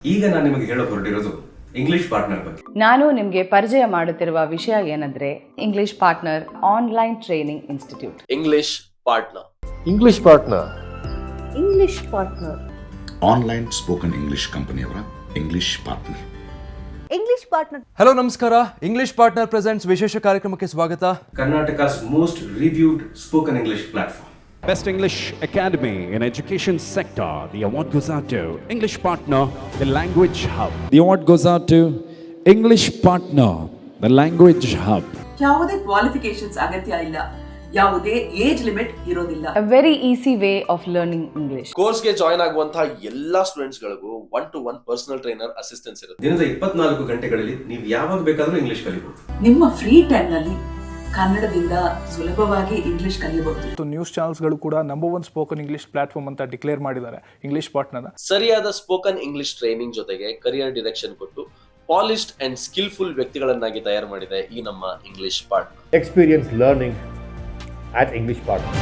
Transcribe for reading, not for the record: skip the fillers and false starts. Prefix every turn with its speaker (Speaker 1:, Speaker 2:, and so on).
Speaker 1: ಈಗ ನಾನು ನಿಮಗೆ ಹೇಳೋ ಹೊರಟಿರೋದು ಇಂಗ್ಲಿಷ್ ಪಾರ್ಟ್ನರ್ ಬಗ್ಗೆ.
Speaker 2: ನಾನು ನಿಮಗೆ ಪರಿಚಯ ಮಾಡುತ್ತಿರುವ ವಿಷಯ ಏನಂದ್ರೆ English partner online training institute.
Speaker 3: English partner
Speaker 4: online spoken English ಕಂಪನಿಯವರ ಇಂಗ್ಲಿಷ್ ಪಾರ್ಟ್ನರ್.
Speaker 5: ಹಲೋ ನಮಸ್ಕಾರ. ಇಂಗ್ಲಿಷ್ ಪಾರ್ಟ್ನರ್ ಪ್ರೆಸೆಂಟ್ಸ್ ವಿಶೇಷ ಕಾರ್ಯಕ್ರಮಕ್ಕೆ ಸ್ವಾಗತ.
Speaker 1: Karnataka's most reviewed spoken English platform.
Speaker 6: Best English Academy in Education Sector. The award goes out to English Partner, the Language Hub.
Speaker 7: The award goes out to English Partner, the Language Hub.
Speaker 8: ಯಾವುದೇ qualifications ಅಗತ್ಯ ಇಲ್ಲ, ಯಾವುದೇ age limit ಇರೋದಿಲ್ಲ.
Speaker 2: A very easy way of learning English.
Speaker 3: ಕೋರ್ಸ್ಗೆ join ಆಗುವಂತಹ ಎಲ್ಲಾ ಸ್ಟೂಡೆಂಟ್ಸ್ಗಳಿಗೂ 1-to-1 personal trainer assistance ಇರುತ್ತೆ.
Speaker 1: ದಿನದ 24 ಗಂಟೆಗಳಲ್ಲಿ ನೀವು ಯಾವಾಗ ಬೇಕಾದರೂ ಇಂಗ್ಲಿಷ್ ಕಲಿಬಹುದು.
Speaker 8: ನಿಮ್ಮ ಫ್ರೀ ಟೈಮ್ ನಲ್ಲಿ ಕನ್ನಡದಿಂದ ಸುಲಭವಾಗಿ ಇಂಗ್ಲಿಷ್ ಕಲಿಯಬಹುದು.
Speaker 9: ನ್ಯೂಸ್ ಚಾನೆಲ್ಸ್ಗಳು ಕೂಡ ನಂಬರ್ 1 ಸ್ಪೋಕನ್ ಇಂಗ್ಲಿಷ್ ಪ್ಲಾಟ್ಫಾರ್ಮ್ ಅಂತ ಡಿಕ್ಲೇರ್ ಮಾಡಿದ್ದಾರೆ ಇಂಗ್ಲಿಷ್ ಪಾರ್ಟ್ನರ್.
Speaker 3: ಸರಿಯಾದ ಸ್ಪೋಕನ್ ಇಂಗ್ಲಿಷ್ ಟ್ರೈನಿಂಗ್ ಜೊತೆಗೆ ಕರಿಯರ್ ಡಿರೆಕ್ಷನ್ ಕೊಟ್ಟು ಪಾಲಿಶ್ಡ್ ಅಂಡ್ ಸ್ಕಿಲ್ಫುಲ್ ವ್ಯಕ್ತಿಗಳನ್ನಾಗಿ ತಯಾರು ಮಾಡಿದೆ ಈ ನಮ್ಮ English partner.
Speaker 10: Experience learning at English Partner.